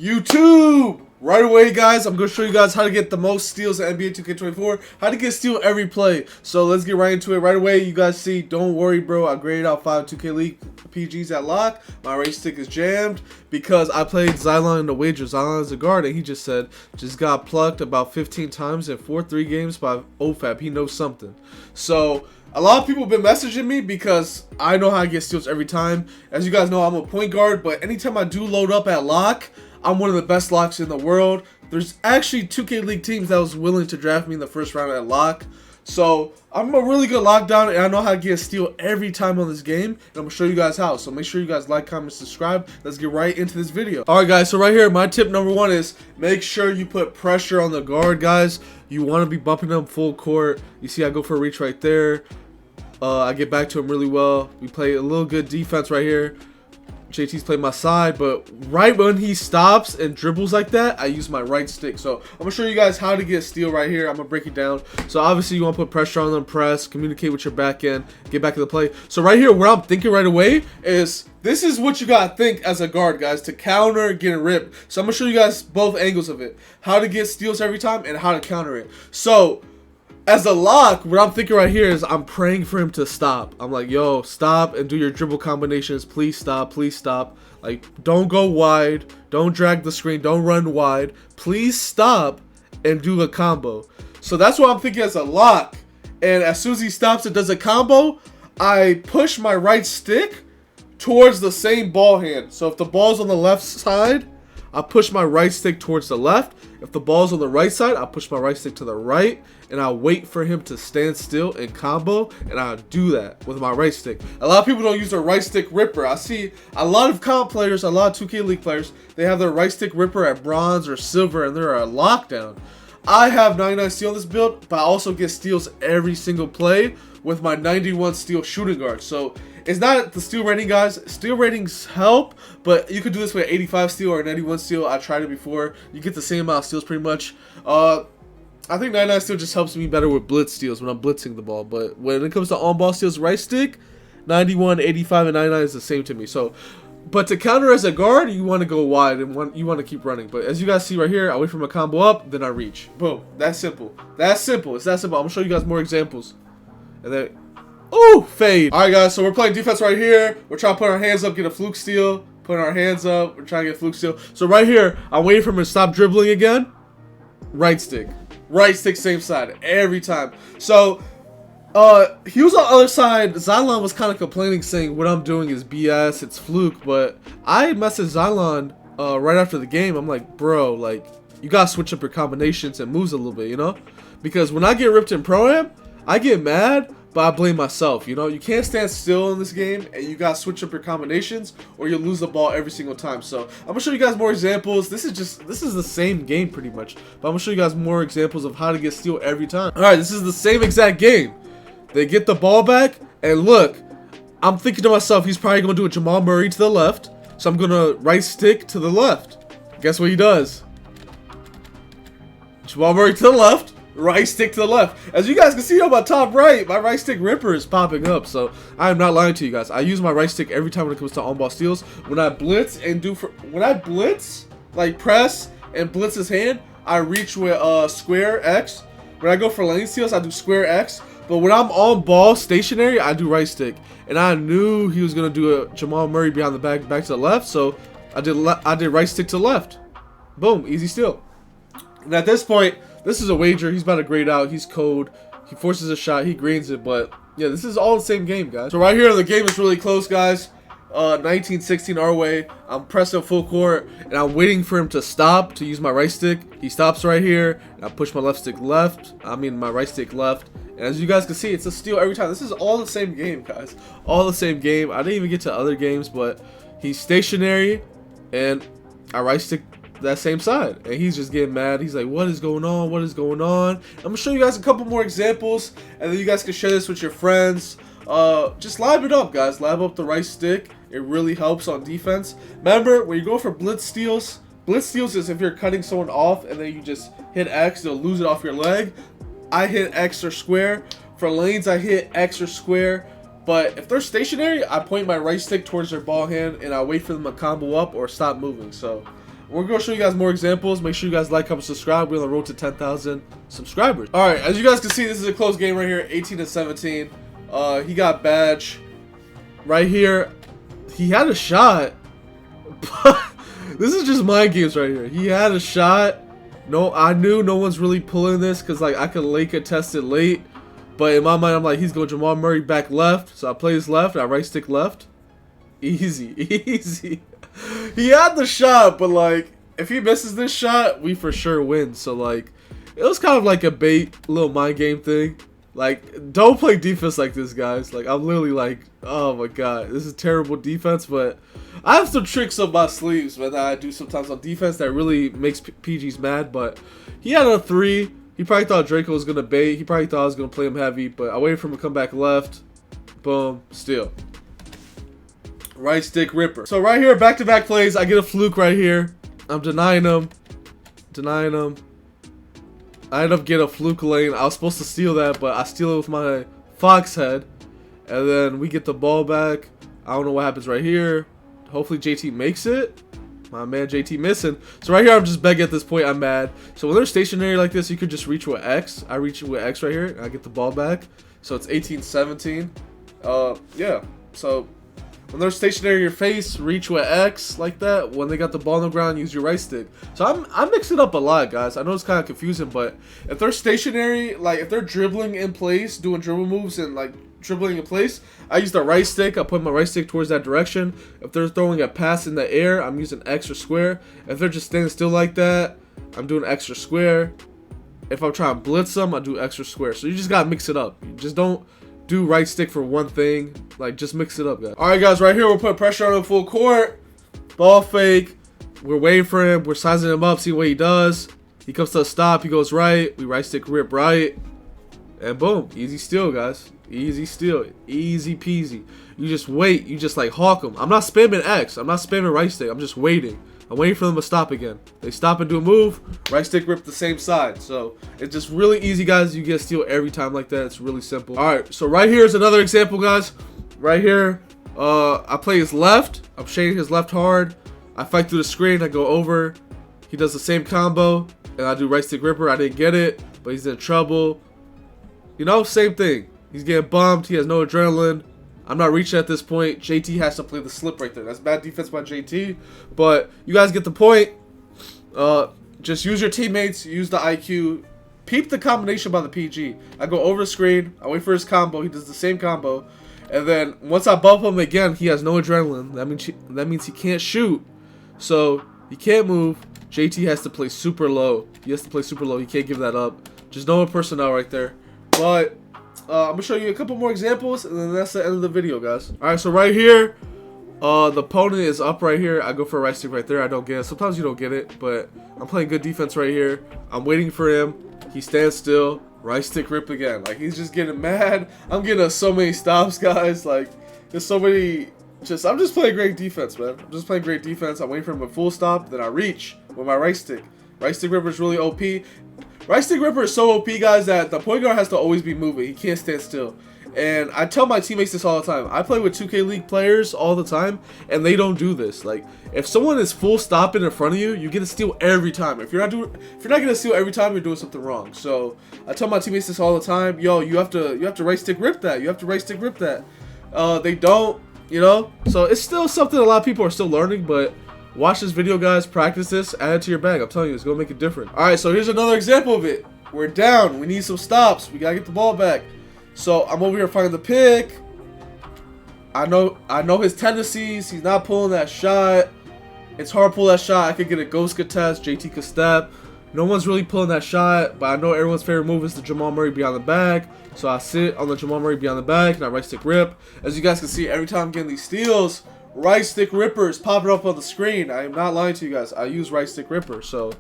YouTube! Right away, guys, I'm going to show you guys how to get the most steals in NBA 2K24, how to get steal every play. So let's get right into it. Right away, you guys see, don't worry, bro, I graded out 5 2K League PGs at lock. My race stick is jammed because I played Xylon in the wager. Xylon is a guard, and he just said, just got plucked about 15 times in 4-3 games by oFAB. He knows something. So a lot of people have been messaging me because I know how to get steals every time. As you guys know, I'm a point guard, but anytime I do load up at lock, I'm one of the best locks in the world. There's actually 2K League teams that was willing to draft me in the first round at lock. So I'm a really good lockdown, and I know how to get a steal every time on this game. And I'm going to show you guys how. So make sure you guys like, comment, subscribe. Let's get right into this video. Alright guys, so right here, my tip number one is make sure you put pressure on the guard, guys. You want to be bumping them full court. You see I go for a reach right there. I get back to him really well. We play a little good defense right here. JT's playing my side, but right when he stops and dribbles like that, I use my right stick. So I'm gonna show you guys how to get a steal right here. I'm gonna break it down. So obviously you want to put pressure on them, press, communicate with your back end, get back to the play. So right here, what I'm thinking right away is this is what you gotta think as a guard, guys, to counter getting ripped. So I'm gonna show you guys both angles of it, how to get steals every time and how to counter it. So as a lock, what I'm thinking right here is I'm praying for him to stop. I'm like, yo, stop and do your dribble combinations. Please stop. Please stop. Like, don't go wide. Don't drag the screen. Don't run wide. Please stop and do a combo. So that's what I'm thinking as a lock. And as soon as he stops and does a combo, I push my right stick towards the same ball hand. So if the ball's on the left side, I push my right stick towards the left. If the ball's on the right side, I push my right stick to the right, and I wait for him to stand still and combo, and I do that with my right stick. A lot of people don't use their right stick ripper. I see a lot of comp players, a lot of 2K League players, they have their right stick ripper at bronze or silver, and they're a lockdown. I have 99 steal in this build, but I also get steals every single play with my 91 steal shooting guard. So it's not the steal rating, guys. Steal ratings help, but you could do this with 85 steal or 91 steal. I tried it before. You get the same amount of steals pretty much. I think 99 steal just helps me better with blitz steals when I'm blitzing the ball. But when it comes to on-ball steals, right stick, 91, 85, and 99 is the same to me. So, but to counter as a guard, you want to go wide and you want to keep running. But as you guys see right here, I wait for my combo up, then I reach. Boom. That's simple. That's simple. It's that simple. I'm going to show you guys more examples. And then, oh, fade. All right, guys, so we're playing defense right here. We're trying to put our hands up, get a fluke steal. Putting our hands up. We're trying to get a fluke steal. So right here, I'm waiting for him to stop dribbling again. Right stick. Right stick, same side. Every time. So, he was on the other side. Xylon was kind of complaining, saying what I'm doing is BS. It's fluke. But I messaged Xylon right after the game. I'm like, bro, like, you got to switch up your combinations and moves a little bit, you know? Because when I get ripped in Pro-Am, I get mad, but I blame myself, you know? You can't stand still in this game, and you gotta switch up your combinations, or you'll lose the ball every single time. So, I'm gonna show you guys more examples. This is the same game, pretty much. But I'm gonna show you guys more examples of how to get steal every time. Alright, this is the same exact game. They get the ball back, and look, I'm thinking to myself, he's probably gonna do a Jamal Murray to the left, so I'm gonna right stick to the left. Guess what he does? Jamal Murray to the left. Right stick to the left. As you guys can see on my top right, my right stick ripper is popping up. So I am not lying to you guys. I use my right stick every time when it comes to on-ball steals. When I blitz and like press and blitz his hand, I reach with square X. When I go for lane steals, I do square X. But when I'm on ball stationary, I do right stick. And I knew he was gonna do a Jamal Murray behind the back to the left, so I did right stick to the left. Boom, easy steal. And at this point, this is a wager. He's about to grade out. He's cold. He forces a shot. He greens it. But, yeah, this is all the same game, guys. So, right here, the game is really close, guys. 19-16 our way. I'm pressing full court, and I'm waiting for him to stop to use my right stick. He stops right here, and I push my left stick left. My right stick left. And as you guys can see, it's a steal every time. This is all the same game, guys. All the same game. I didn't even get to other games, but he's stationary, and I right stick that same side, and he's just getting mad. He's like, what is going on? What is going on? I'm gonna show you guys a couple more examples, and then you guys can share this with your friends. Just live it up, guys. Live up the right stick. It really helps on defense. Remember, when you go for blitz steals is if you're cutting someone off and then you just hit X, they'll lose it off your leg. I hit X or square. For lanes, I hit X or square. But if they're stationary, I point my right stick towards their ball hand and I wait for them to combo up or stop moving. So we're going to show you guys more examples. Make sure you guys like, comment, subscribe. We're on the road to 10,000 subscribers. Alright, as you guys can see, this is a close game right here, 18-17. He got badge. Right here, he had a shot. But this is just mind games right here. He had a shot. No, I knew no one's really pulling this because like I could late contest it late. But in my mind, I'm like, he's going Jamal Murray back left. So I play his left. I right stick left. Easy, easy. He had the shot, but like, if he misses this shot, we for sure win. So like, it was kind of like a bait, little mind game thing. Like, don't play defense like this, guys. Like, I'm literally like, oh my god, this is terrible defense. But I have some tricks up my sleeves, man, that I do sometimes on defense that really makes PGs mad. But he had a 3. He probably thought Draco was gonna bait. He probably thought I was gonna play him heavy. But I waited for him to come back left. Boom, steal. Right stick ripper. So right here, back-to-back plays. I get a fluke right here. I'm denying him. Denying him. I end up getting a fluke lane. I was supposed to steal that, but I steal it with my fox head. And then we get the ball back. I don't know what happens right here. Hopefully JT makes it. My man JT missing. So right here, I'm just begging at this point. I'm mad. So when they're stationary like this, you could just reach with X. I reach with X right here, and I get the ball back. So it's 18-17. Yeah. So when they're stationary in your face, reach with X like that. When they got the ball on the ground, use your right stick. So I'm mixing up a lot, guys. I know it's kind of confusing, but if they're stationary, like if they're dribbling in place, doing dribble moves and like dribbling in place, I use the right stick. I put my right stick towards that direction. If they're throwing a pass in the air, I'm using X or square. If they're just standing still like that, I'm doing X or square. If I'm trying to blitz them, I do X or square. So you just gotta mix it up. You just don't do right stick for one thing. Like, just mix it up, guys. Alright, guys, right here, we're putting pressure on him full court. Ball fake. We're waiting for him. We're sizing him up, see what he does. He comes to a stop. He goes right. We right stick rip right. And boom. Easy steal, guys. Easy steal. Easy peasy. You just wait. You just, like, hawk him. I'm not spamming X. I'm not spamming right stick. I'm just waiting. I'm waiting for them to stop again. They stop and do a move. Right stick rip the same side. So it's just really easy, guys. You get a steal every time like that. It's really simple. All right. So right here is another example, guys. Right here, I play his left. I'm shading his left hard. I fight through the screen. I go over. He does the same combo, and I do right stick ripper. I didn't get it, but he's in trouble. You know, same thing. He's getting bumped. He has no adrenaline. I'm not reaching at this point. JT has to play the slip right there. That's bad defense by JT, but you guys get the point. Just use your teammates. Use the IQ. Peep the combination by the PG. I go over the screen. I wait for his combo. He does the same combo. And then once I bump him again, he has no adrenaline. That means he can't shoot. So he can't move. JT has to play super low. He has to play super low. He can't give that up. Just no personnel right there. But I'm gonna show you a couple more examples, and then that's the end of the video, guys. All right, so right here, the opponent is up right here. I go for a right stick right there. I don't get it. Sometimes you don't get it, but I'm playing good defense right here. I'm waiting for him. He stands still. Right stick rip again. Like, he's just getting mad. I'm getting so many stops, guys. Like, there's so many. I'm just playing great defense, man. I'm just playing great defense. I'm waiting for him to full stop. Then I reach with my right stick. Right stick ripper is really OP. Right stick ripper is so OP, guys, that the point guard has to always be moving. He can't stand still. And I tell my teammates this all the time. I play with 2K League players all the time, and they don't do this. Like, if someone is full stopping in front of you, you get a steal every time. If you're not gonna steal every time, you're doing something wrong. So I tell my teammates this all the time. Yo, you have to right stick rip that. You have to right stick rip that. They don't, you know. So it's still something a lot of people are still learning. But watch this video, guys. Practice this. Add it to your bag. I'm telling you, it's gonna make a difference. All right. So here's another example of it. We're down. We need some stops. We gotta get the ball back. So I'm over here finding the pick. I know his tendencies. He's not pulling that shot. It's hard to pull that shot. I could get a ghost contest. JT could step. No one's really pulling that shot, but I know everyone's favorite move is the Jamal Murray behind the back. So I sit on the Jamal Murray behind the back, and I right stick rip. As you guys can see, every time I'm getting these steals, right stick ripper is popping up on the screen. I am not lying to you guys. I use right stick ripper. So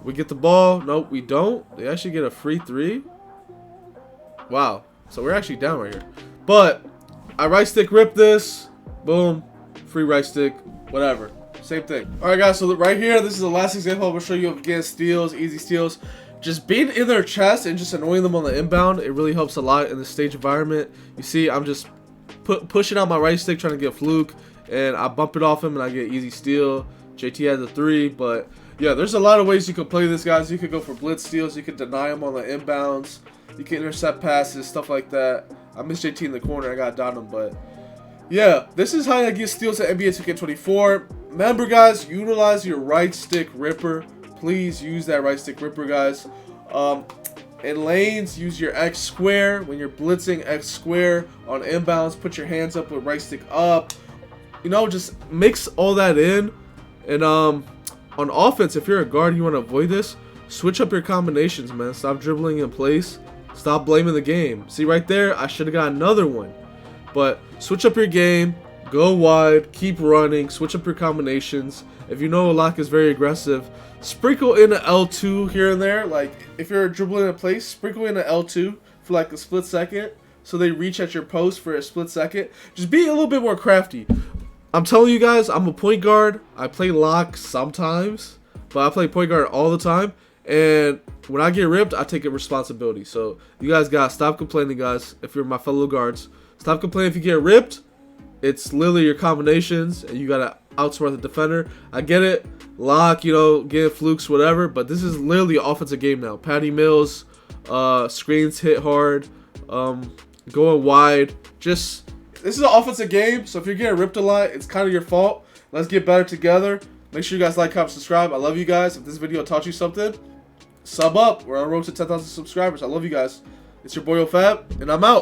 we get the ball. Nope, we don't. They actually get a free 3. Wow. So we're actually down right here. But I right stick rip this. Boom. Free right stick. Whatever. Same thing. Alright, guys. So right here, this is the last example I'm going to show you of again steals. Easy steals. Just being in their chest and just annoying them on the inbound. It really helps a lot in the stage environment. You see, I'm just pushing out my right stick trying to get a fluke. And I bump it off him and I get easy steal. JT had the 3, but yeah, there's a lot of ways you can play this, guys. You could go for blitz steals, you could deny them on the inbounds, you can intercept passes, stuff like that. I missed JT in the corner, I got down him, but yeah, this is how you get steals at NBA 2K24. Remember, guys, utilize your right stick ripper. Please use that right stick ripper, guys. In lanes, use your X square. When you're blitzing, X square. On inbounds, put your hands up with right stick up. You know, just mix all that in. And on offense, if you're a guard and you want to avoid this, switch up your combinations, man. Stop dribbling in place. Stop blaming the game. See right there, I should have got another one. But switch up your game. Go wide. Keep running. Switch up your combinations. If you know a lock is very aggressive, sprinkle in an L2 here and there. Like, if you're dribbling in place, sprinkle in an L2 for like a split second so they reach at your post for a split second. Just be a little bit more crafty. I'm telling you guys, I'm a point guard. I play lock sometimes, but I play point guard all the time. And when I get ripped, I take a responsibility. So you guys gotta stop complaining, guys. If you're my fellow guards, stop complaining if you get ripped. It's literally your combinations, and you gotta outsmart the defender. I get it, lock, you know, getting flukes, whatever, but this is literally an offensive game now. Patty Mills, screens hit hard, going wide. This is an offensive game, so if you're getting ripped a lot, it's kind of your fault. Let's get better together. Make sure you guys like, comment, subscribe. I love you guys. If this video taught you something, sub up. We're on the road to 10,000 subscribers. I love you guys. It's your boy oFAB, and I'm out.